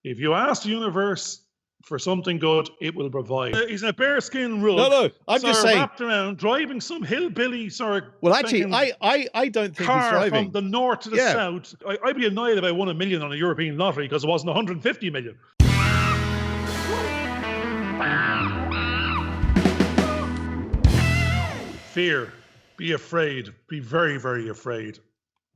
If you ask the universe for something good, it will provide. He's in a bearskin rug. No, I'm just saying, wrapped around, driving some hillbilly sort of. Well, actually, I don't think he's driving. From the north to the south. I'd be annoyed if I won $1 million on a European lottery because it wasn't 150 million. Fear. Be afraid. Be very, very afraid.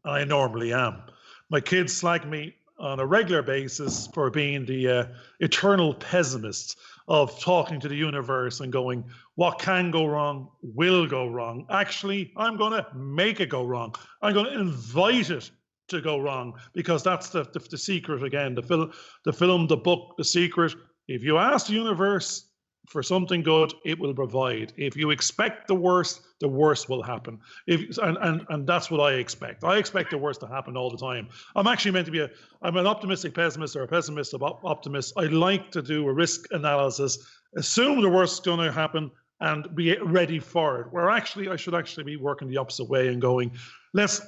I normally am. My kids slag me on a regular basis for being the eternal pessimist of talking to the universe and going, what can go wrong will go wrong. Actually, I'm going to make it go wrong. I'm going to invite it to go wrong, because that's the secret again. The film, the book, The Secret. If you ask the universe for something good, it will provide. If you expect the worst will happen. And that's what I expect. I expect the worst to happen all the time. I'm actually meant to be I'm an optimistic pessimist or a pessimistic optimist. I like to do a risk analysis, assume the worst is going to happen, and be ready for it. Where actually I should actually be working the opposite way and going, let's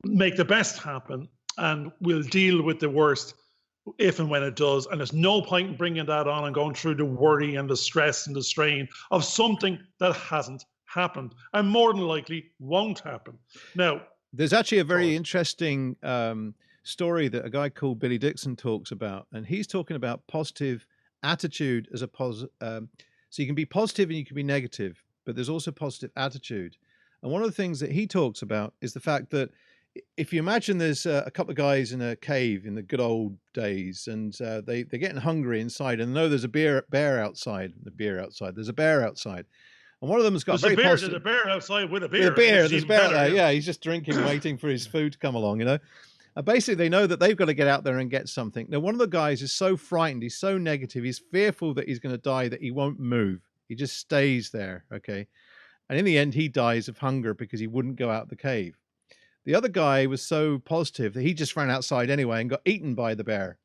make the best happen, and we'll deal with the worst if and when it does. And there's no point in bringing that on and going through the worry and the stress and the strain of something that hasn't happened and more than likely won't happen. Now, there's actually a very interesting story that a guy called Billy Dixon talks about, and he's talking about positive attitude as a so you can be positive and you can be negative, but there's also positive attitude. And one of the things that he talks about is the fact that if you imagine there's a couple of guys in a cave in the good old days, and they're getting hungry inside, and know there's a bear outside. There's a bear outside, and one of them has got very positive. There's a bear outside with a beer. There's a bear there. Yeah, he's just drinking, waiting for his food to come along. You know, and basically they know that they've got to get out there and get something. Now, one of the guys is so frightened, he's so negative, he's fearful that he's going to die that he won't move. He just stays there. Okay, and in the end, he dies of hunger because he wouldn't go out the cave. The other guy was so positive that he just ran outside anyway and got eaten by the bear.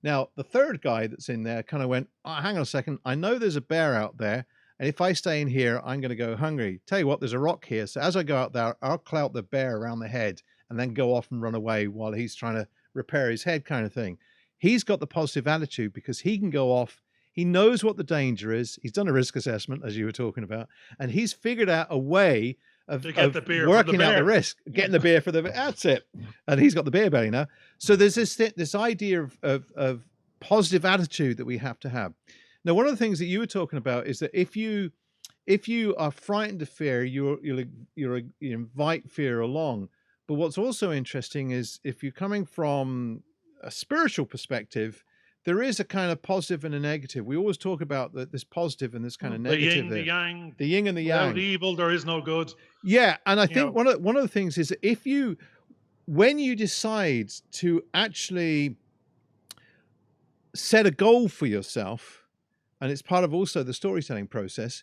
Now, the third guy that's in there kind of went, oh, hang on a second. I know there's a bear out there, and if I stay in here, I'm going to go hungry. Tell you what, there's a rock here. So as I go out there, I'll clout the bear around the head and then go off and run away while he's trying to repair his head, kind of thing. He's got the positive attitude because he can go off. He knows what the danger is. He's done a risk assessment, as you were talking about, and he's figured out a way of working out the risk, getting the beer for the, that's it. And he's got the beer belly now. So there's this idea of positive attitude that we have to have. Now, one of the things that you were talking about is that if you are frightened of fear, you invite fear along. But what's also interesting is if you're coming from a spiritual perspective, there is a kind of positive and a negative. We always talk about this positive and this kind of negative. The yin, the yang. The yin and the yang. Without evil, there is no good. Yeah, and I think one of the things is that when you decide to actually set a goal for yourself, and it's part of also the storytelling process,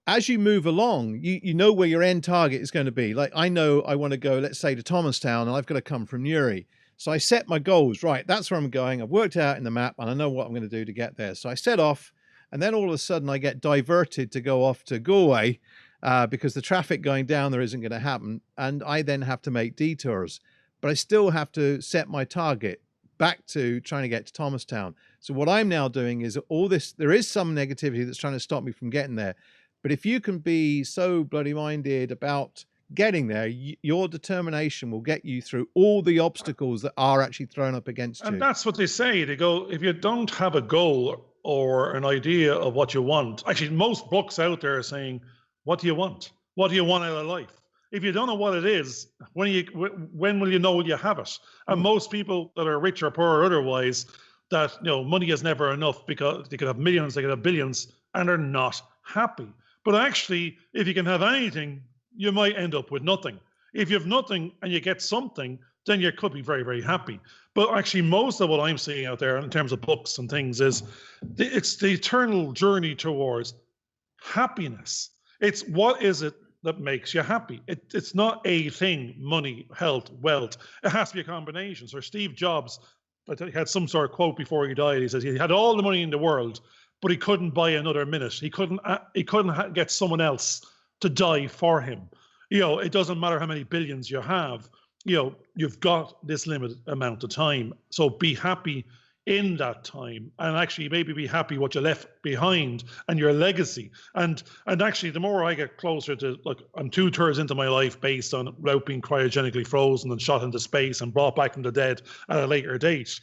as you move along, you know where your end target is going to be. Like, I know I want to go, let's say, to Thomastown, and I've got to come from Newry. So I set my goals, right, that's where I'm going. I've worked out in the map and I know what I'm going to do to get there. So I set off, and then all of a sudden I get diverted to go off to Galway because the traffic going down there isn't going to happen. And I then have to make detours, but I still have to set my target back to trying to get to Thomastown. So what I'm now doing is all this, there is some negativity that's trying to stop me from getting there. But if you can be so bloody minded about getting there, your determination will get you through all the obstacles that are actually thrown up against you. And that's what they say. They go, if you don't have a goal or an idea of what you want, actually most books out there are saying, what do you want? What do you want out of life? If you don't know what it is, when will you know you have it? And most people that are rich or poor or otherwise, that money is never enough, because they could have millions, they could have billions, and they're not happy. But actually, if you can have anything, you might end up with nothing. If you have nothing and you get something, then you could be very, very happy. But actually, most of what I'm seeing out there in terms of books and things is it's the eternal journey towards happiness. It's what is it that makes you happy? It's not a thing, money, health, wealth. It has to be a combination. So Steve Jobs, he had some sort of quote before he died. He says he had all the money in the world, but he couldn't buy another minute. He couldn't get someone else to die for him. It doesn't matter how many billions you have. You've got this limited amount of time. So be happy in that time, and actually maybe be happy what you left behind and your legacy. And actually, the more I get closer to, like, I'm 2/3 into my life based on without being cryogenically frozen and shot into space and brought back from the dead at a later date.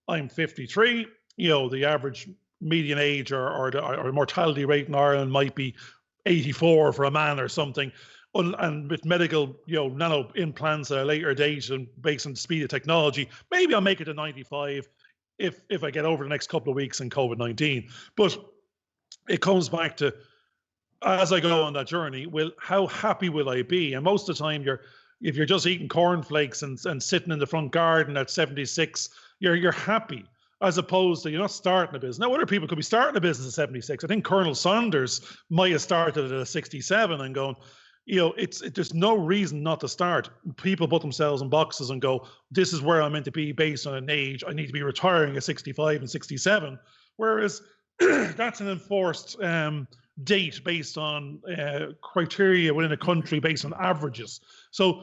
I'm 53. The average median age or mortality rate in Ireland might be 84 for a man or something. And with medical, nano implants at a later date and based on the speed of technology, maybe I'll make it to 95 if I get over the next couple of weeks in COVID-19. But it comes back to, as I go on that journey, how happy will I be? And most of the time, if you're just eating cornflakes and sitting in the front garden at 76, you're happy, as opposed to you're not starting a business. Now, other people could be starting a business at 76. I think Colonel Saunders might have started at 67 and going, there's no reason not to start. People put themselves in boxes and go, this is where I'm meant to be based on an age. I need to be retiring at 65 and 67. Whereas that's an enforced date based on criteria within a country based on averages. So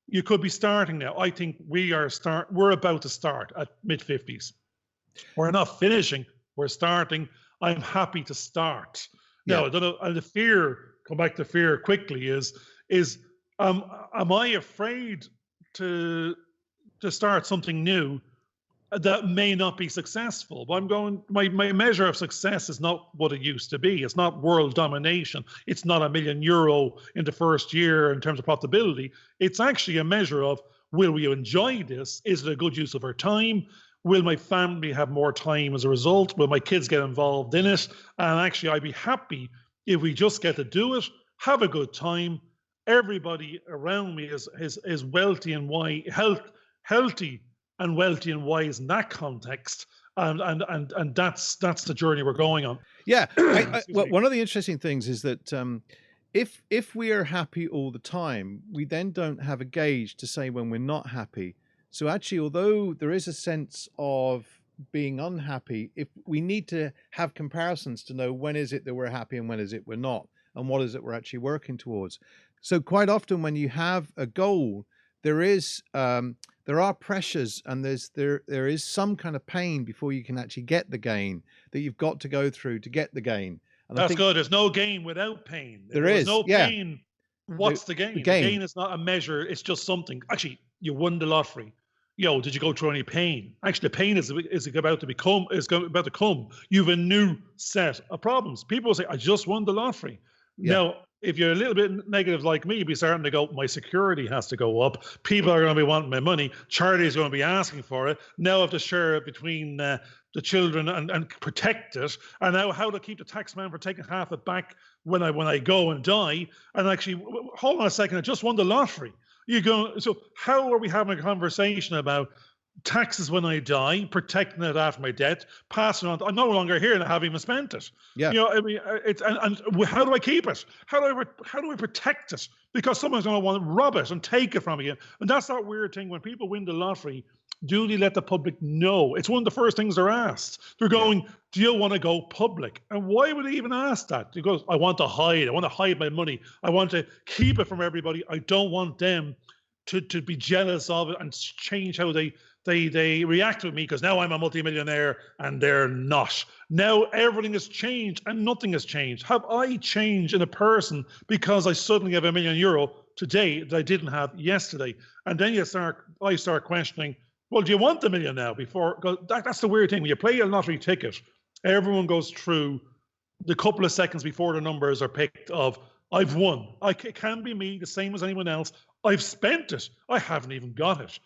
you could be starting now. I think we're about to start at mid-50s. We're not finishing, we're starting. I'm happy to start. Now, I don't know, and the fear, come back to fear quickly, is am I afraid to start something new that may not be successful? But my measure of success is not what it used to be. It's not world domination. It's not €1 million in the first year in terms of profitability. It's actually a measure of, will we enjoy this? Is it a good use of our time? Will my family have more time as a result? Will my kids get involved in it? And actually, I'd be happy if we just get to do it, have a good time. Everybody around me is wealthy and wise, healthy and wealthy and wise in that context. And that's the journey we're going on. Yeah. One of the interesting things is that if we are happy all the time, we then don't have a gauge to say when we're not happy. So actually, although there is a sense of being unhappy, if we need to have comparisons to know when is it that we're happy and when is it we're not, and what is it we're actually working towards. So quite often when you have a goal, there are pressures and there is some kind of pain before you can actually get the gain that you've got to go through to get the gain. And that's good. There's no gain without pain. There is no pain. What's the gain? The gain is not a measure. It's just something. Actually, you won the lottery. Did you go through any pain? Actually, the pain is about to come. You have a new set of problems. People say, I just won the lottery. Yeah. Now, if you're a little bit negative like me, you'd be starting to go, my security has to go up. People are going to be wanting my money. Charity is going to be asking for it. Now I have to share it between the children and protect it. And now how to keep the taxman from taking half it back when I go and die. And actually, hold on a second, I just won the lottery. So how are we having a conversation about taxes when I die, protecting it after my death, passing on? I'm no longer here and I haven't even spent it. Yeah. And how do I keep it? How do I protect it? Because someone's going to want to rob it and take it from me. And that's that weird thing when people win the lottery. Do they let the public know? It's one of the first things they're asked. They're going, do you want to go public? And why would they even ask that? Because I want to hide. I want to hide my money. I want to keep it from everybody. I don't want them to be jealous of it and change how they react with me, because now I'm a multimillionaire and they're not. Now everything has changed and nothing has changed. Have I changed in a person because I suddenly have €1 million today that I didn't have yesterday? And then I start questioning, well, do you want the million now? That's the weird thing. When you play a lottery ticket, everyone goes through the couple of seconds before the numbers are picked of, I've won. It can be me, the same as anyone else. I've spent it. I haven't even got it.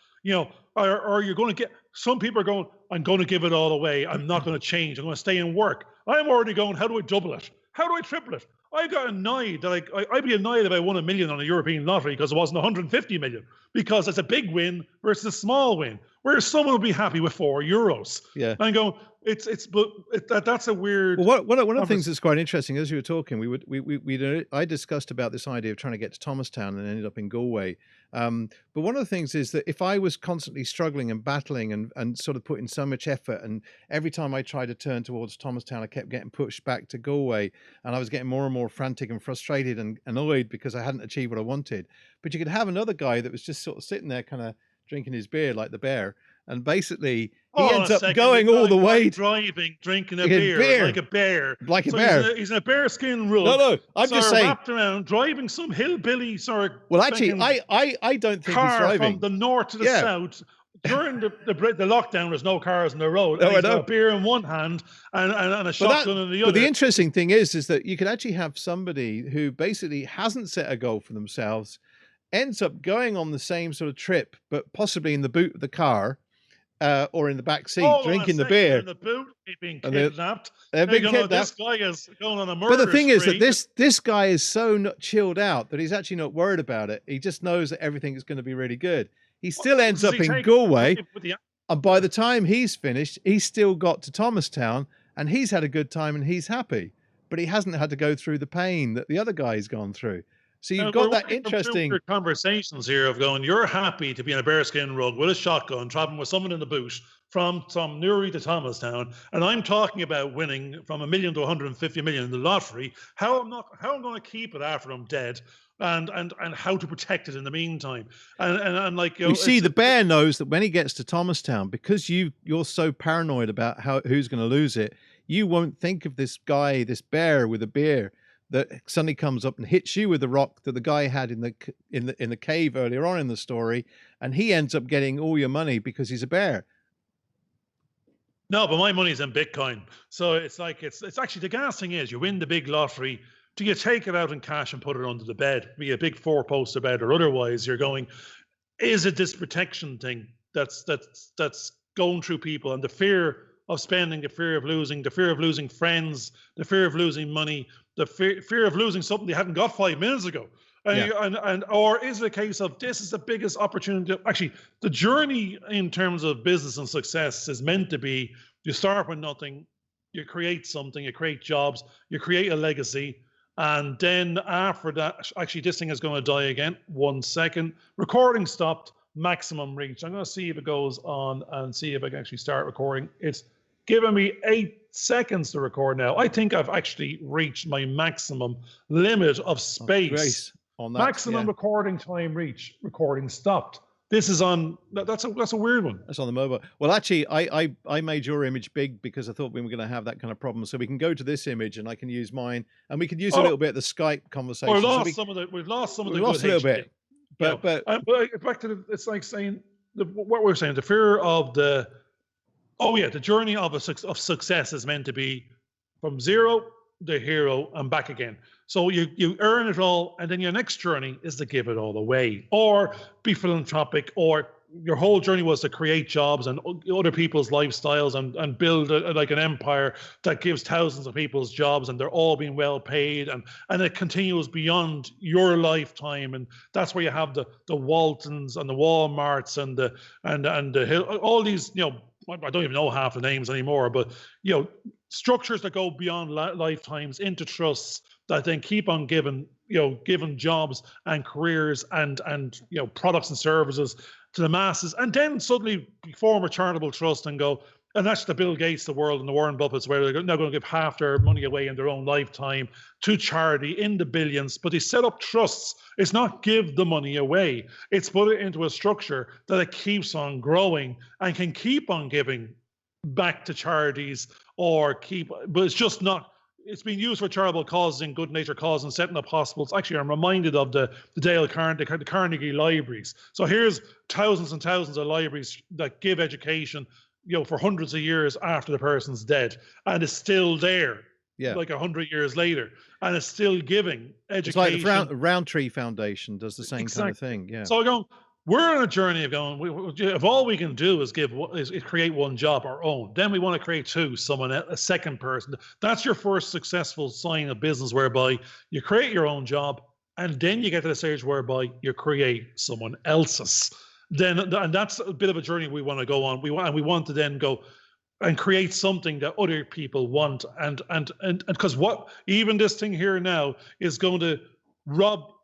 Or you're going to get, some people are going, I'm going to give it all away. I'm not going to change. I'm going to stay and work. I'm already going, how do I double it? How do I triple it? I got annoyed that I'd be annoyed if I won $1 million on a European lottery because it wasn't 150 million, because it's a big win versus a small win. Whereas someone would be happy with €4. Yeah. And go, that's a weird. Well, one of the things that's quite interesting, as you were talking, I discussed about this idea of trying to get to Thomastown and ended up in Galway. But one of the things is that if I was constantly struggling and battling and sort of putting so much effort, and every time I tried to turn towards Thomastown, I kept getting pushed back to Galway, and I was getting more and more frantic and frustrated and annoyed because I hadn't achieved what I wanted. But you could have another guy that was just sort of sitting there kind of drinking his beer like the bear, and basically he Hold on a ends up second. going all the way to driving, drinking a drinking beer like a bear. like a So bear. he's in a bearskin rug. No, I'm just saying. Wrapped around, driving some hillbilly sort of. Well, actually, I don't think he's car driving from the north to the Yeah. south. During the lockdown, there's no cars on the road. No, And I he's got know. a beer in one hand and a shotgun in the other. But the interesting thing is that you could actually have somebody who basically hasn't set a goal for themselves, ends up going on the same sort of trip, but possibly in the boot of the car or in the back seat, drinking the beer. In the boot, he's being And they're- kidnapped. They're being You know, kidnapped. this guy is going on a murder But the thing is spree. that this guy is so not chilled out that he's actually not worried about it. He just knows that everything is going to be really good. He still ends Does up he in take- Galway, with the- and by the time he's finished, he's still got to Thomastown, and he's had a good time and he's happy. But he hasn't had to go through the pain that the other guy's gone through. So you've got that interesting conversations here of going, you're happy to be in a bearskin rug with a shotgun, traveling with someone in the boot from Newry to Thomastown, and I'm talking about winning from $1 million to 150 million in the lottery. How I'm going to keep it after I'm dead, and how to protect it in the meantime. And like you see, the bear knows that when he gets to Thomastown, because you're so paranoid about who's going to lose it, you won't think of this guy, this bear with a beer, that suddenly comes up and hits you with the rock that the guy had in the cave earlier on in the story, and he ends up getting all your money because he's a bear. No, but my money's in Bitcoin, so it's like it's actually the gas thing is you win the big lottery. Do you take it out in cash and put it under the bed, be a big 4-poster bed, or otherwise you're going? Is it this protection thing that's going through people, and the fear of spending, the fear of losing friends, the fear of losing money, the fear of losing something they hadn't got 5 minutes ago. Or is it a case of this is the biggest opportunity? Actually, the journey in terms of business and success is meant to be, you start with nothing, you create something, you create jobs, you create a legacy. And then after that, actually, this thing is going to die again. 1 second. Recording stopped, maximum reach. I'm going to see if it goes on and see if I can actually start recording. It's giving me 8 seconds to record now. I think I've actually reached my maximum limit of space. On that, maximum recording time reach. Recording stopped. This is on. That's a weird one. That's on the mobile. Well, actually, I made your image big because I thought we were going to have that kind of problem. So we can go to this image, and I can use mine, and we could use a little bit of the Skype conversation. We've lost some of the. We've lost a little bit. But back to it's like saying what we're saying. The fear of the. Oh yeah, the journey of success is meant to be from zero to hero and back again. So you earn it all, and then your next journey is to give it all away, or be philanthropic, or your whole journey was to create jobs and other people's lifestyles and build like an empire that gives thousands of people's jobs, and they're all being well paid, and it continues beyond your lifetime. And that's where you have the Waltons and the Walmarts and the all these, I don't even know half the names anymore, but structures that go beyond lifetimes into trusts that then keep on giving jobs and careers and products and services to the masses, and then suddenly form a charitable trust and go, and that's the Bill Gates, the world, and the Warren Buffetts, where they're now going to give half their money away in their own lifetime to charity in the billions. But they set up trusts. It's not give the money away. It's put it into a structure that it keeps on growing and can keep on giving back to charities but it's just not. It's been used for charitable causes and good nature causes and setting up hospitals. Actually, I'm reminded of the Dale Carnegie libraries. So here's thousands and thousands of libraries that give education, for hundreds of years after the person's dead, and it's still there, like 100 years later, and it's still giving education. It's like the Roundtree Foundation does the same kind of thing. Yeah. So we're on a journey of going. If all we can do is create one job, our own, then we want to create two, a second person. That's your first successful sign of business, whereby you create your own job, and then you get to the stage whereby you create someone else's. And that's a bit of a journey we want to go on. We want to then go and create something that other people want, and because what even this thing here now is going to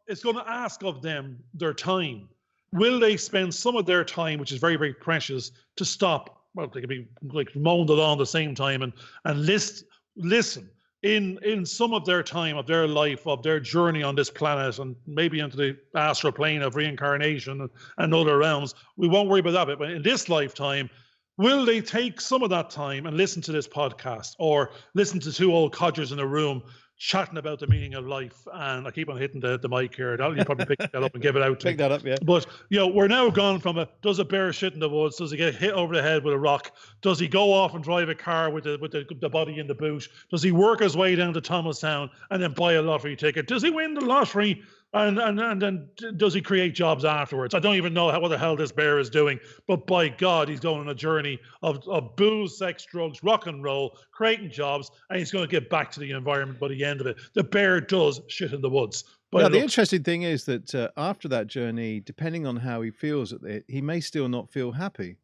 it's going to ask of them their time. Will they spend some of their time, which is very, very precious, to stop? Well, they could be like moaned along at the same time and listen in some of their time, of their life, of their journey on this planet, and maybe into the astral plane of reincarnation and other realms. We won't worry about that. But in this lifetime, will they take some of that time and listen to this podcast, or listen to two old codgers in a room chatting about the meaning of life? And I keep on hitting the mic here. You probably pick that up and give it out to Pick me. that up, yeah. But, we're now gone from does a bear shit in the woods? Does he get hit over the head with a rock? Does he go off and drive a car with the body in the boot? Does he work his way down to Thomastown and then buy a lottery ticket? Does he win the lottery? And then does he create jobs afterwards? I don't even know what the hell this bear is doing. But by God, he's going on a journey of booze, sex, drugs, rock and roll, creating jobs, and he's going to get back to the environment by the end of it. The bear does shit in the woods. Now, the interesting thing is that after that journey, depending on how he feels, he may still not feel happy.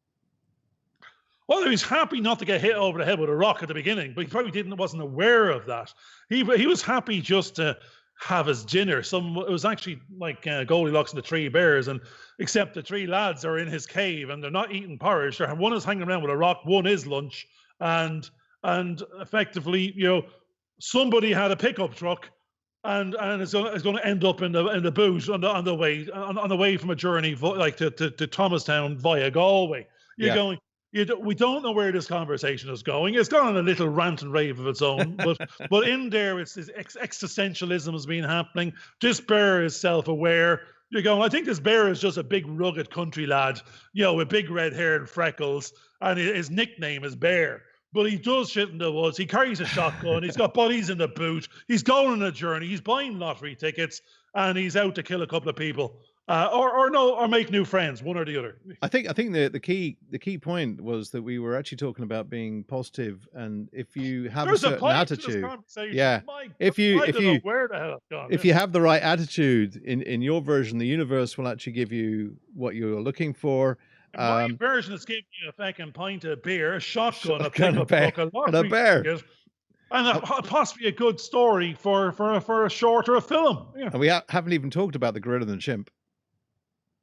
Well, he was happy not to get hit over the head with a rock at the beginning, but he probably wasn't aware of that. He was happy just to have his dinner. It was actually like Goldilocks and the Three Bears, and except the three lads are in his cave and they're not eating porridge. One is hanging around with a rock, one is lunch, and effectively, somebody had a pickup truck. And it's going to end up in the boot on the way from a journey like to Thomastown via Galway. You're going. We don't know where this conversation is going. It's gone on a little rant and rave of its own, but in there, it's this existentialism has been happening. This bear is self-aware. You're going. I think this bear is just a big rugged country lad, with big red hair and freckles, and his nickname is Bear. But he does shit in the woods. He carries a shotgun. He's got buddies in the boot. He's going on a journey. He's buying lottery tickets, and he's out to kill a couple of people, or make new friends, one or the other. I think the key point was that we were actually talking about being positive, and if you have a certain attitude, if you have the right attitude in your version, the universe will actually give you what you're looking for. My version is giving you a fucking pint of beer, a shotgun, a pickup truck, a lottery ticket, and possibly a good story for a short or a film. Yeah. And we haven't even talked about the gorilla and the chimp.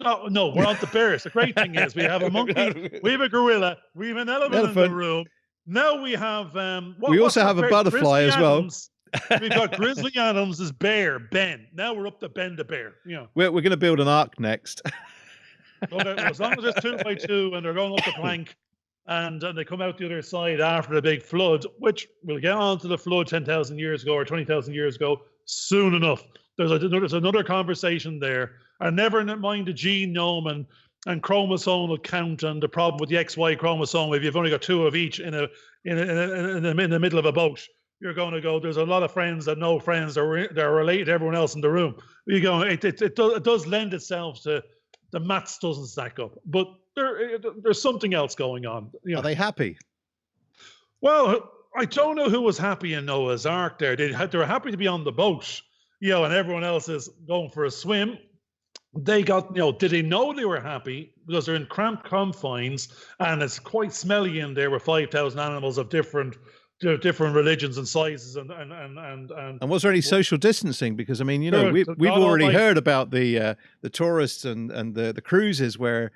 No, we're on the bears. The great thing is we have a monkey, we have a gorilla, we have an elephant in the room. Now we have we also have a butterfly as well. We've got Grizzly Adams' bear, Ben. Now we're up to Ben the bear. We're going to build an ark next. Okay, as long as it's 2x2 and they're going up the plank, and they come out the other side after the big flood, which we'll get on to the flood 10,000 years ago or 20,000 years ago soon enough. There's another conversation there. And never mind the genome and chromosomal count and the problem with the XY chromosome. If you've only got two of each in the middle of a boat, you're going to go. There's a lot of friends that know friends that are related to everyone else in the room. You go. It does lend itself to. The maths doesn't stack up, but there's something else going on. Are they happy? Well, I don't know who was happy in Noah's Ark there. They were happy to be on the boat, and everyone else is going for a swim. They got, did they know they were happy? Because they're in cramped confines and it's quite smelly in there with 5,000 animals of different religions and sizes and was there any social distancing? Because I mean, we've already heard about the tourists and the cruises where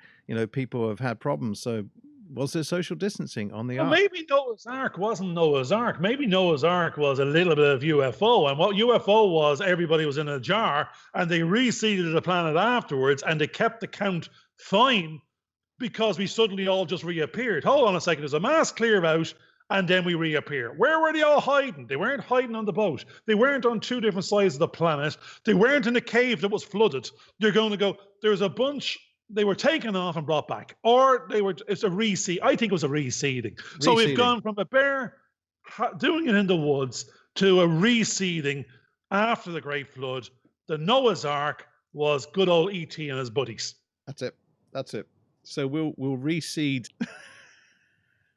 people have had problems. So was there social distancing on the ark? Maybe Noah's Ark wasn't Noah's Ark. Maybe Noah's Ark was a little bit of UFO, and what UFO was, everybody was in a jar and they reseeded the planet afterwards, and they kept the count fine because we suddenly all just reappeared. Hold on a second, there's a mass clear out. And then we reappear. Where were they all hiding? They weren't hiding on the boat. They weren't on two different sides of the planet. They weren't in a cave that was flooded. They're going to go, there's a bunch, they were taken off and brought back. Or it's a reseed. I think it was a reseeding. So we've gone from a bear doing it in the woods to a reseeding after the Great Flood. The Noah's Ark was good old E.T. and his buddies. That's it. So we'll reseed.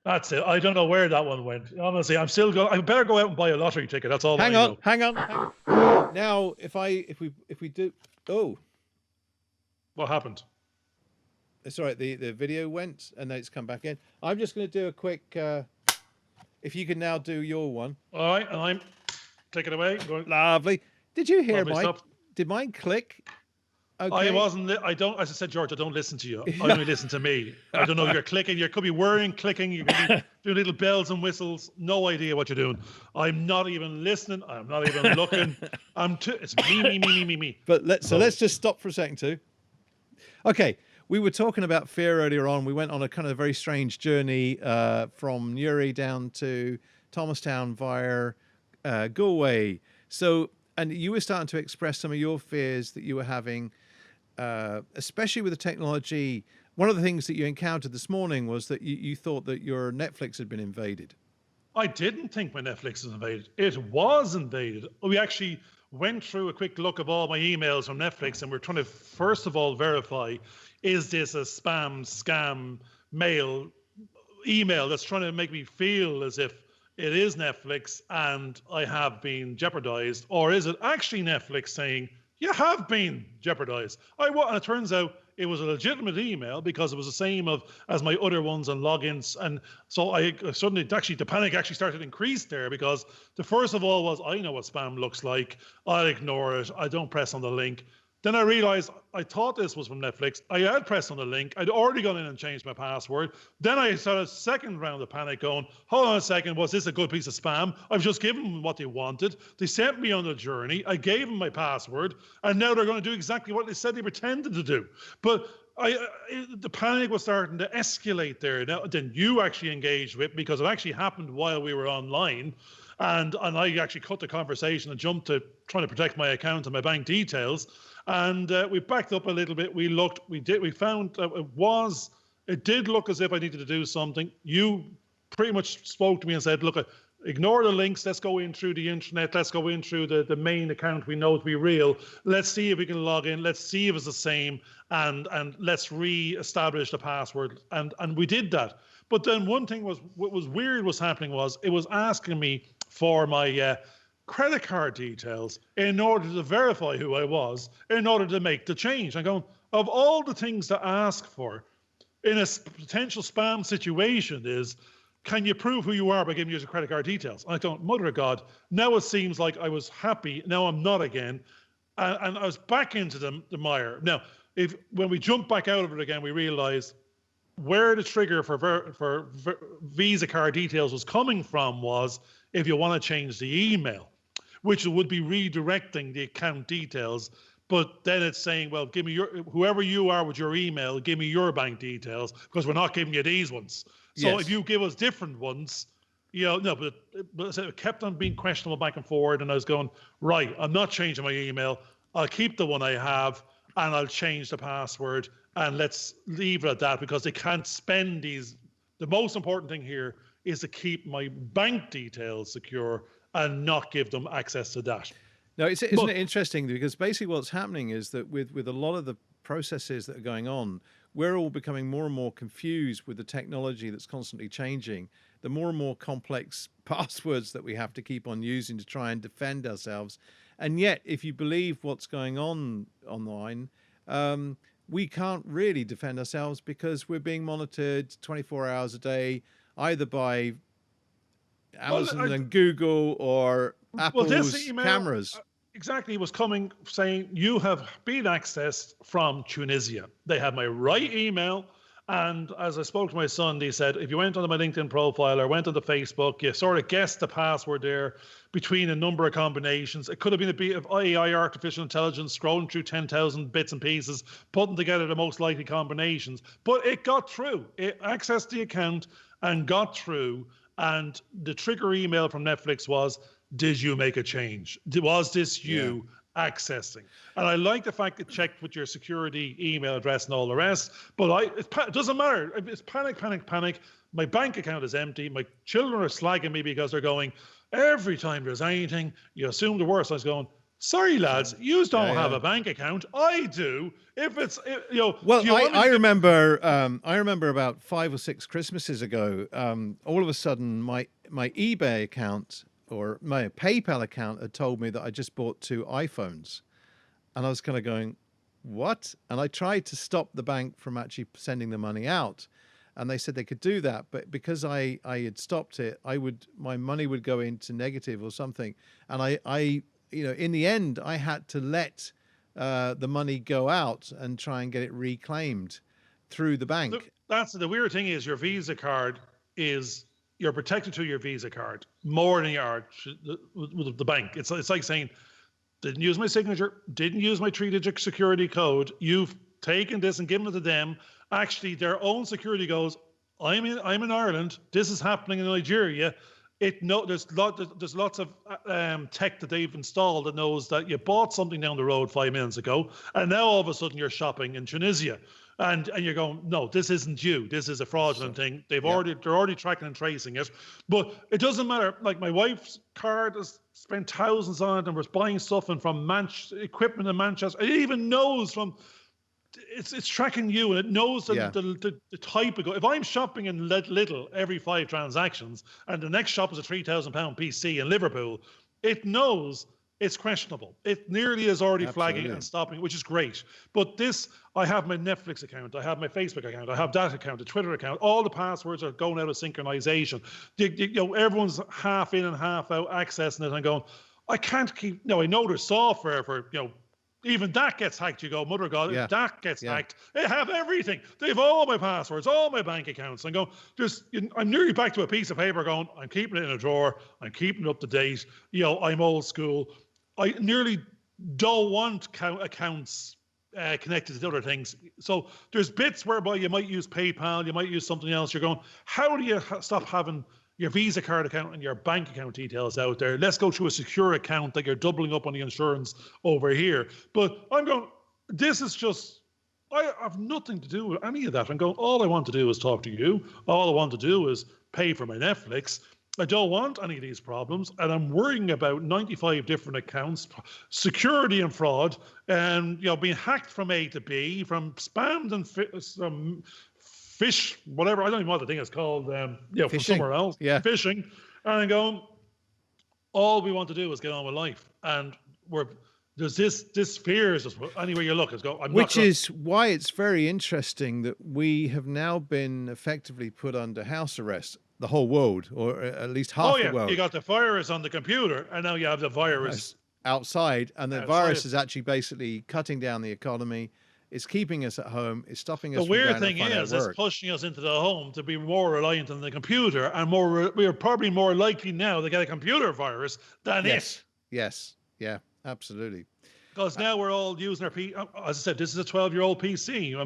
That's it. I don't know where that one went. Honestly, I'm still going. I better go out and buy a lottery ticket. That's all. Hang on. Now, if we do. Oh, what happened? It's all right. The video went and then it's come back in. I'm just going to do a quick. If you can now do your one. All right, and I'm take it away. Lovely. Did you hear mine? Did mine click? I Okay. wasn't. I don't. As I said, George, I don't listen to you. I only listen to me. I don't know. You're clicking. You could be whirring, clicking. You could be doing little bells and whistles. No idea what you're doing. I'm not even listening. I'm not even looking. It's me, me, me, me, me, me. But let's So just stop for a second too. Okay, we were talking about fear earlier on. We went on a kind of very strange journey from Newry down to Thomastown via Galway. So, and you were starting to express some of your fears that you were having, especially with the technology. One of the things that you encountered this morning was that you thought that your Netflix had been invaded. I didn't think my Netflix was invaded. It was invaded. We actually went through a quick look of all my emails from Netflix, and we're trying to first of all verify: is this a spam, scam, mail, email that's trying to make me feel as if it is Netflix and I have been jeopardized, or is it actually Netflix saying you have been jeopardized? And it turns out it was a legitimate email because it was the same as my other ones and logins, and so I suddenly actually the panic actually started to increase there, because the first of all was, I know what spam looks like, I'll ignore it, I don't press on the link. Then I realized I thought this was from Netflix. I had pressed on the link. I'd already gone in and changed my password. Then I started a second round of panic going, hold on a second, was this a good piece of spam? I've just given them what they wanted. They sent me on the journey. I gave them my password. And now they're going to do exactly what they said they pretended to do. But the panic was starting to escalate there. Now, then you actually engaged with, because it actually happened while we were online. And I actually cut the conversation and jumped to trying to protect my account and my bank details. And we backed up a little bit. We looked, we found it did look as if I needed to do something. You pretty much spoke to me and said, look, ignore the links. Let's go in through the internet. Let's go in through the main account we know to be real. Let's see if we can log in. Let's see if it's the same. And let's re-establish the password. And we did that. But then one thing was, what was weird was happening was, it was asking me for my credit card details in order to verify who I was, in order to make the change. I'm going, of all the things to ask for in a potential spam situation is, can you prove who you are by giving you your credit card details? And I don't, mother of God, now it seems like I was happy, now I'm not again. And I was back into the mire. Now, when we jumped back out of it again, we realized where the trigger for Visa card details was coming from was if you want to change the email, which would be redirecting the account details. But then it's saying, well, give me whoever you are with your email, give me your bank details, because we're not giving you these ones. So Yes. if you give us different ones, no, but it kept on being questionable back and forward. And I was going, right, I'm not changing my email. I'll keep the one I have, and I'll change the password, and let's leave it at that, because they can't spend these. The most important thing here is to keep my bank details secure and not give them access to that. No, isn't it interesting? Because basically what's happening is that with a lot of the processes that are going on, we're all becoming more and more confused with the technology that's constantly changing, the more and more complex passwords that we have to keep on using to try and defend ourselves. And yet, if you believe what's going on online, we can't really defend ourselves, because we're being monitored 24 hours a day, either by Amazon and Google or Apple's cameras. Exactly, was coming saying, you have been accessed from Tunisia. They had my right email. And as I spoke to my son, he said, if you went onto my LinkedIn profile or went onto Facebook, you sort of guessed the password there between a number of combinations. It could have been a bit of AI, artificial intelligence, scrolling through 10,000 bits and pieces, putting together the most likely combinations. But it got through. It accessed the account and got through. And the trigger email from Netflix was, did you make a change? Was this you accessing? And I like the fact it checked with your security email address and all the rest. But it doesn't matter. It's panic, panic, panic. My bank account is empty. My children are slagging me because they're going, every time there's anything, you assume the worst. I was going, sorry, lads, you don't have a bank account. I do. If it's, Well, I remember about 5 or 6 Christmases ago, all of a sudden my eBay account or my PayPal account had told me that I just bought 2 iPhones. And I was kind of going, what? And I tried to stop the bank from actually sending the money out. And they said they could do that. But because I had stopped it, my money would go into negative or something. And I in the end, I had to let the money go out and try and get it reclaimed through the bank. That's the weird thing is your Visa card is you're protected to your Visa card more than you are with the bank. It's like saying, didn't use my signature, didn't use my 3-digit security code. You've taken this and given it to them. Actually, their own security goes, I'm in Ireland. This is happening in Nigeria. There's lots of tech that they've installed that knows that you bought something down the road 5 minutes ago, and now all of a sudden you're shopping in Tunisia, and you're going, no, this isn't you. This is a fraudulent thing. They're already tracking and tracing it, but it doesn't matter. Like my wife's card has spent thousands on it, and was buying stuff and from equipment in Manchester. It even knows from. It's tracking you, and it knows the type of. If I'm shopping in Lidl every 5 transactions, and the next shop is a £3,000 PC in Liverpool, it knows it's questionable. It nearly is already flagging and stopping, which is great. But this, I have my Netflix account, I have my Facebook account, I have that account, the Twitter account. All the passwords are going out of synchronization. Everyone's half in and half out accessing it and going, I can't keep. I know there's software for even that gets hacked. You go, mother God, if that gets hacked, they have everything. They have all my passwords, all my bank accounts. And I'm nearly back to a piece of paper going, I'm keeping it in a drawer. I'm keeping it up to date. I'm old school. I nearly don't want accounts connected to other things. So there's bits whereby you might use PayPal, you might use something else. You're going, how do you stop having your Visa card account and your bank account details out there? Let's go through a secure account that you're doubling up on the insurance over here. But I'm going, this is just, I have nothing to do with any of that. I'm going, all I want to do is talk to you. All I want to do is pay for my Netflix. I don't want any of these problems. And I'm worrying about 95 different accounts, security and fraud, and being hacked from A to B, from spammed and fish, whatever. I don't even know what the thing is called. From somewhere else. Yeah. Phishing. And I'm going, all we want to do is get on with life. And there's this fear is just anywhere you look. Which is why it's very interesting that we have now been effectively put under house arrest. The whole world, or at least half the world. You got the virus on the computer, and now you have the virus outside. And the virus is actually basically cutting down the economy. It's keeping us at home. It's stopping us. The weird thing is, it's pushing us into the home to be more reliant on the computer, and we are probably more likely now to get a computer virus than it. Yes. Yeah. Absolutely. Because now we're all using our PC. As I said, this is a 12-year-old PC,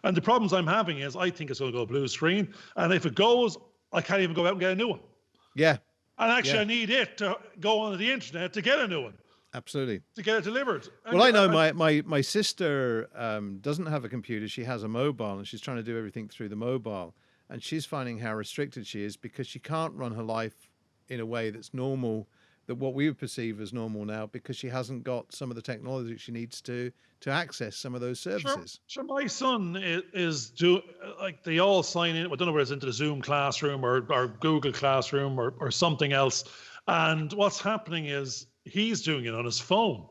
and the problems I'm having is I think it's going to go blue screen, and if it goes, I can't even go out and get a new one. Yeah. And actually, I need it to go onto the internet to get a new one. Absolutely. To get it delivered. Well, I know my sister doesn't have a computer. She has a mobile, and she's trying to do everything through the mobile. And she's finding how restricted she is because she can't run her life in a way that's normal, that what we would perceive as normal now, because she hasn't got some of the technology she needs to access some of those services. Sure, my son is they all sign in. I don't know whether it's into the Zoom classroom or Google Classroom or something else. And what's happening is he's doing it on his phone,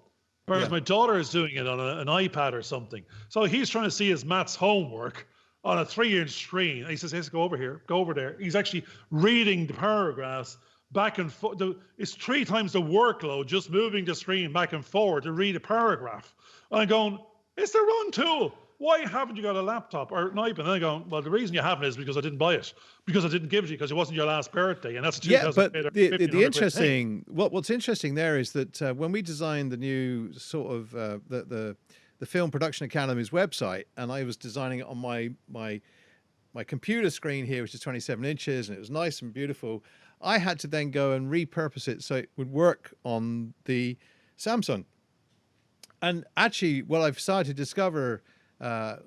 whereas my daughter is doing it on an iPad or something. So he's trying to see his maths homework on a 3-inch screen. And he says, hey, go over here, go over there. He's actually reading the paragraphs back and forth. It's 3 times the workload just moving the screen back and forward to read a paragraph. I'm going, it's the wrong tool. Why haven't you got a laptop or an iPad? And I'm going, well, the reason you haven't is because I didn't buy it, because I didn't give it to you, because it wasn't your last birthday, and that's but the interesting. What's interesting there is that when we designed the new sort of the Film Production Academy's website, and I was designing it on my computer screen here, which is 27 inches, and it was nice and beautiful. I had to then go and repurpose it so it would work on the Samsung. And actually, what I've started to discover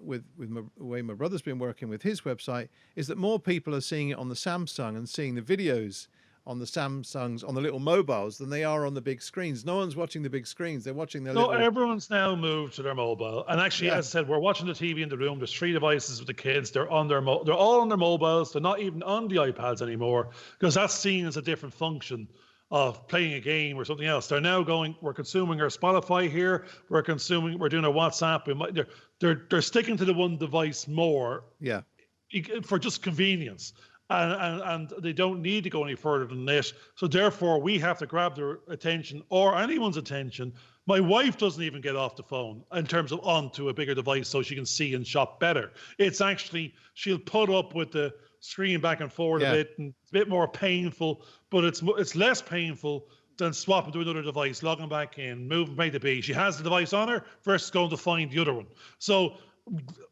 with the way my brother's been working with his website is that more people are seeing it on the Samsung and seeing the videos on the Samsungs, on the little mobiles, than they are on the big screens. No one's watching the big screens. They're watching their little... everyone's now moved to their mobile. And actually, as I said, we're watching the TV in the room. There's 3 devices with the kids. They're on they're all on their mobiles. They're not even on the iPads anymore, because that's seen as a different function of playing a game or something else. They're now going, we're consuming our Spotify here. We're doing our WhatsApp. They're sticking to the one device more. Yeah. For just convenience. and they don't need to go any further than this. So therefore, we have to grab their attention or anyone's attention. My wife doesn't even get off the phone in terms of onto a bigger device so she can see and shop better. It's actually, she'll put up with the screen back and forth a bit, and it's a bit more painful, but it's less painful than swapping to another device, logging back in, moving from A to B. She has the device on her versus going to find the other one. So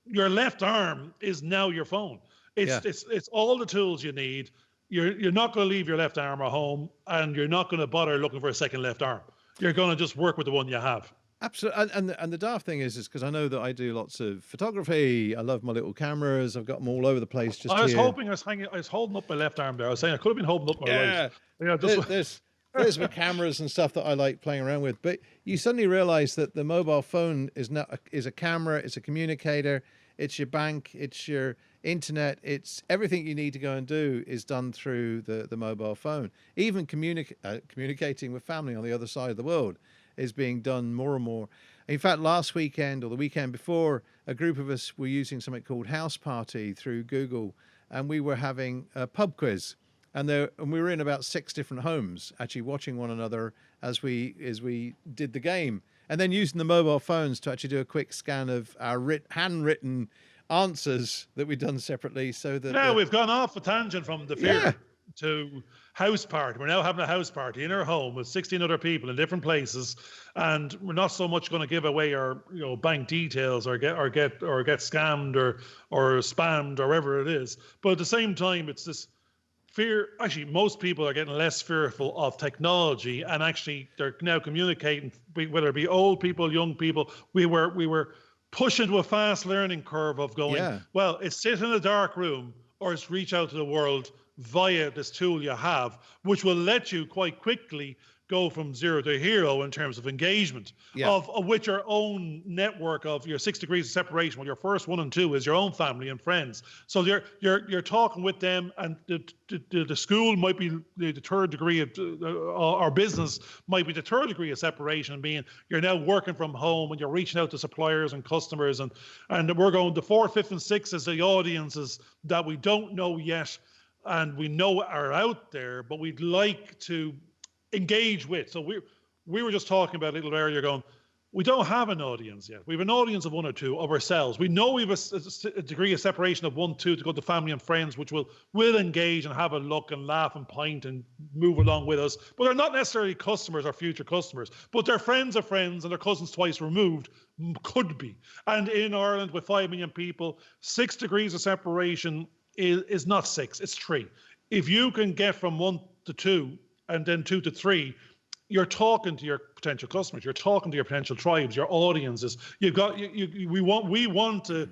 your left arm is now your phone. It's all the tools you need. You're not going to leave your left arm at home, and you're not going to bother looking for a second left arm. You're going to just work with the one you have. Absolutely. And the daft thing is because I know that I do lots of photography. I love my little cameras. I've got them all over the place. Just I was hoping I was holding up my left arm there. I was saying I could have been holding up my right. Yeah, there's my cameras and stuff that I like playing around with. But you suddenly realize that the mobile phone is a camera, it's a communicator, it's your bank, it's your internet, it's everything you need to go and do is done through the mobile phone. Even communicating with family on the other side of the world is being done more and more. In fact, last weekend or the weekend before, a group of us were using something called House Party through Google, and we were having a pub quiz. And we were in about 6 different homes, actually watching one another as we did the game, and then using the mobile phones to actually do a quick scan of our handwritten answers that we've done separately. So that we've gone off a tangent from the fear to house party. We're now having a house party in our home with 16 other people in different places, and we're not so much going to give away our bank details or get scammed or spammed or whatever it is. But at the same time, it's this fear. Actually, most people are getting less fearful of technology, and actually they're now communicating, whether it be old people, young people. We were pushed into a fast learning curve of going, well, it's sit in a dark room or it's reach out to the world via this tool you have, which will let you quite quickly go from zero to hero in terms of engagement, of which your own network of your 6 degrees of separation, well, your first 1 and 2 is your own family and friends. So you're talking with them, and the school might be the third degree of, our business might be the third degree of separation, being you're now working from home and you're reaching out to suppliers and customers, and we're going the 4th, 5th, and 6th is the audiences that we don't know yet, and we know are out there, but we'd like to engage with. So we were just talking about a little earlier going, we don't have an audience yet. We have an audience of 1 or 2 of ourselves. We know we have a degree of separation of 1, 2 to go to family and friends, which will engage and have a look and laugh and pint and move along with us. But they're not necessarily customers or future customers, but they're friends of friends, and their cousins twice removed could be. And in Ireland with 5 million people, 6 degrees of separation is not 6, it's 3. If you can get from 1 to 2 and then 2 to 3, you're talking to your potential customers, you're talking to your potential tribes, your audiences. We want to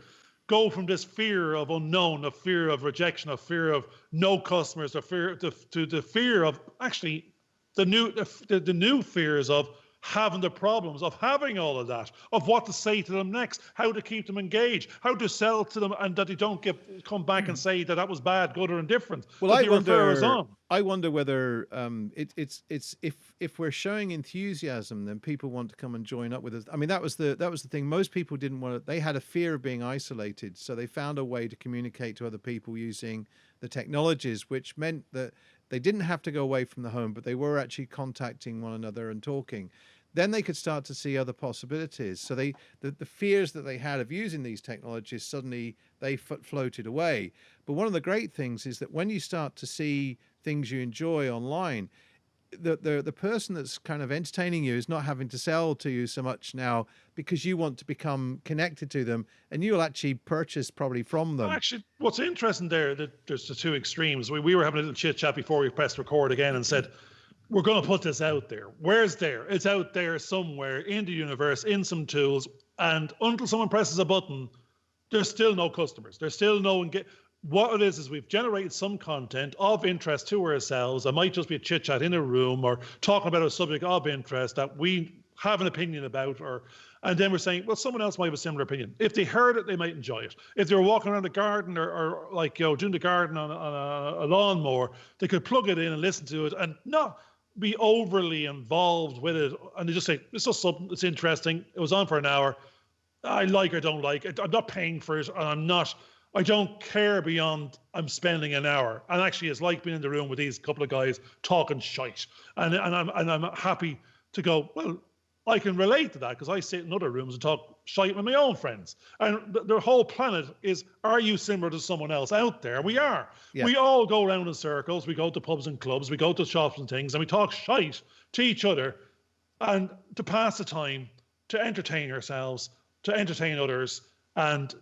go from this fear of unknown, of fear of rejection, of fear of no customers, of fear to the fear of actually the new fears of having the problems, of having all of that, of what to say to them next, how to keep them engaged, how to sell to them, and that they don't come back and say that was bad, good, or indifferent. Well, I wonder whether it's if we're showing enthusiasm, then people want to come and join up with us. I mean, that was the thing. Most people didn't want to. They had a fear of being isolated, so they found a way to communicate to other people using the technologies, which meant that they didn't have to go away from the home, but they were actually contacting one another and talking. Then they could start to see other possibilities. So the fears that they had of using these technologies, suddenly they floated away. But one of the great things is that when you start to see things you enjoy online, the person that's kind of entertaining you is not having to sell to you so much now, because you want to become connected to them, and you'll actually purchase probably from them. Actually, what's interesting there, that there's the 2 extremes. We were having a little chit chat before we pressed record again and said, we're going to put this out there. Where's there? It's out there somewhere in the universe, in some tools. And until someone presses a button, there's still no customers. There's still no what it is we've generated some content of interest to ourselves. It might just be a chit chat in a room or talking about a subject of interest that we have an opinion about, and then we're saying, well, someone else might have a similar opinion. If they heard it, they might enjoy it. If they were walking around the garden or doing the garden on a lawnmower, they could plug it in and listen to it and not be overly involved with it, and they just say, it's just something, it's interesting, it was on for an hour, I like or don't like it, I'm not paying for it, and I'm not I don't care beyond I'm spending an hour. And actually, it's like being in the room with these couple of guys talking shite. And I'm happy to go, well, I can relate to that because I sit in other rooms and talk shite with my own friends. And the whole planet is, are you similar to someone else out there? We are. Yeah. We all go around in circles. We go to pubs and clubs. We go to shops and things. And we talk shite to each other. And to pass the time, to entertain ourselves, to entertain others. And,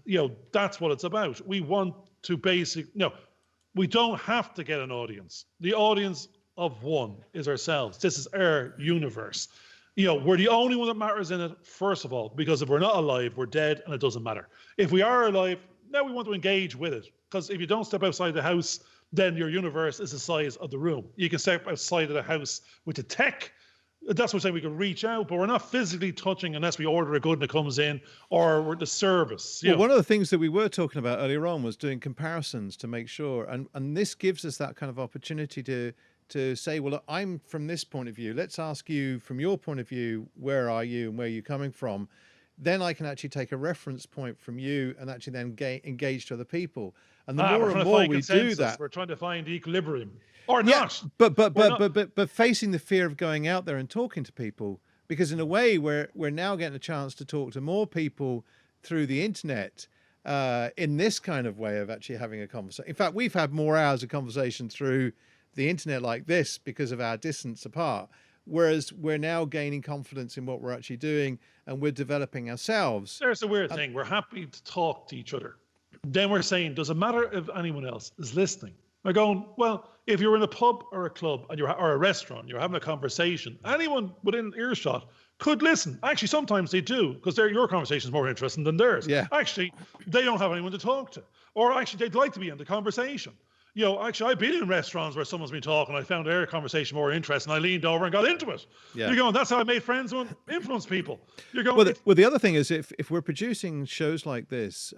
that's what it's about. We want to we don't have to get an audience. The audience of one is ourselves. This is our universe. We're the only one that matters in it, first of all, because if we're not alive, we're dead and it doesn't matter. If we are alive, now we want to engage with it. Because if you don't step outside the house, then your universe is the size of the room. You can step outside of the house with the tech. That's what I'm saying. We can reach out, but we're not physically touching unless we order a good and it comes in, or we're the service. Well, one of the things that we were talking about earlier on was doing comparisons to make sure, and this gives us that kind of opportunity to say, well, I'm from this point of view. Let's ask you from your point of view, where are you and where are you coming from? Then I can actually take a reference point from you and actually then engage to other people. And the more and more we do that, we're trying to find equilibrium. Or not. But facing the fear of going out there and talking to people, because in a way we're now getting a chance to talk to more people through the internet in this kind of way of actually having a conversation. In fact, we've had more hours of conversation through the internet like this because of our distance apart, whereas we're now gaining confidence in what we're actually doing and we're developing ourselves. There's the weird thing. We're happy to talk to each other. Then we're saying, does it matter if anyone else is listening? We're going, well, if you're in a pub or a club or a restaurant, you're having a conversation, anyone within earshot could listen. Actually, sometimes they do, because your conversation is more interesting than theirs. Yeah. Actually, they don't have anyone to talk to. Or actually, they'd like to be in the conversation. Actually, I've been in restaurants where someone's been talking, I found their conversation more interesting, I leaned over and got into it. Yeah. You're going, that's how I made friends and influence people. You're going, well, the other thing is, if we're producing shows like this,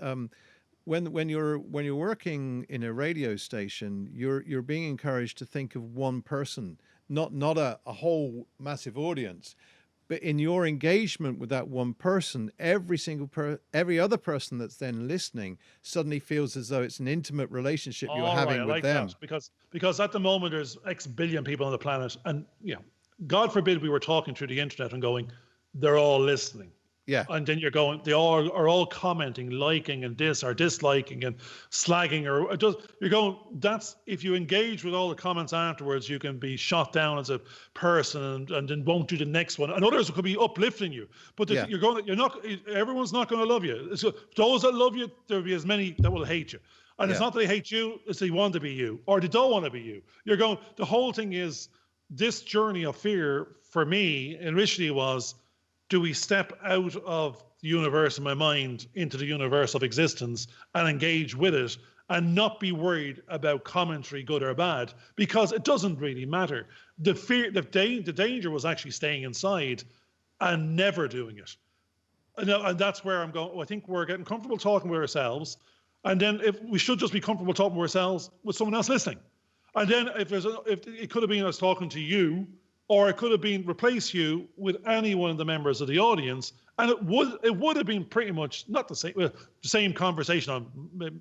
when you're working in a radio station, you're being encouraged to think of one person, not a whole massive audience, but in your engagement with that one person, every other person that's then listening suddenly feels as though it's an intimate relationship you're having with them. That, because at the moment there's X billion people on the planet, and God forbid we were talking through the internet and going, they're all listening. Yeah. And then you're going, they all are all commenting, liking and disliking and slagging, you're going, that's, if you engage with all the comments afterwards, you can be shot down as a person and then won't do the next one. And others could be uplifting you. But everyone's not going to love you. Those that love you, there'll be as many that will hate you. And it's not that they hate you, it's they want to be you, or they don't want to be you. You're going, the whole thing is, this journey of fear for me initially was, do we step out of the universe in my mind into the universe of existence and engage with it and not be worried about commentary, good or bad, because it doesn't really matter. The danger was actually staying inside and never doing it. And that's where I'm going. I think we're getting comfortable talking with ourselves. And then if we should just be comfortable talking with ourselves with someone else listening. And then if it could have been us talking to you, or it could have been replace you with any one of the members of the audience, and it would have been pretty much not the same conversation.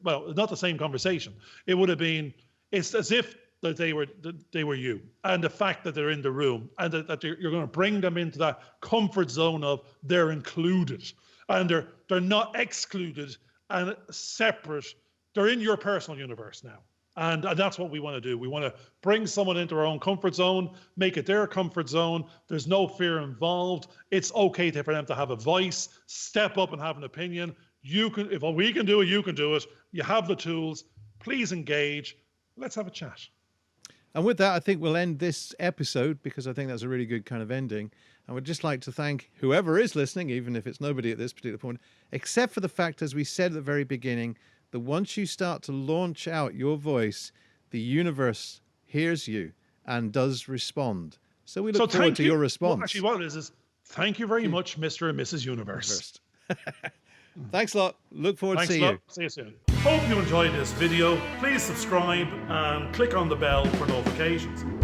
Not the same conversation. It would have been, it's as if that they were you, and the fact that they're in the room, and that you're going to bring them into that comfort zone of they're included, and they're not excluded and separate. They're in your personal universe now. And that's what we want to do. We want to bring someone into our own comfort zone, make it their comfort zone. There's no fear involved. It's okay for them to have a voice, step up and have an opinion. If we can do it, you can do it. You have the tools. Please engage. Let's have a chat. And with that, I think we'll end this episode, because I think that's a really good kind of ending. I would just like to thank whoever is listening, even if it's nobody at this particular point, except for the fact, as we said at the very beginning, that once you start to launch out your voice, the universe hears you and does respond. So we look forward to your response. Well, actually, what it is thank you very much, Mr. and Mrs. Universe. Thanks a lot. Look forward to seeing you. See you soon. Hope you enjoyed this video. Please subscribe and click on the bell for notifications.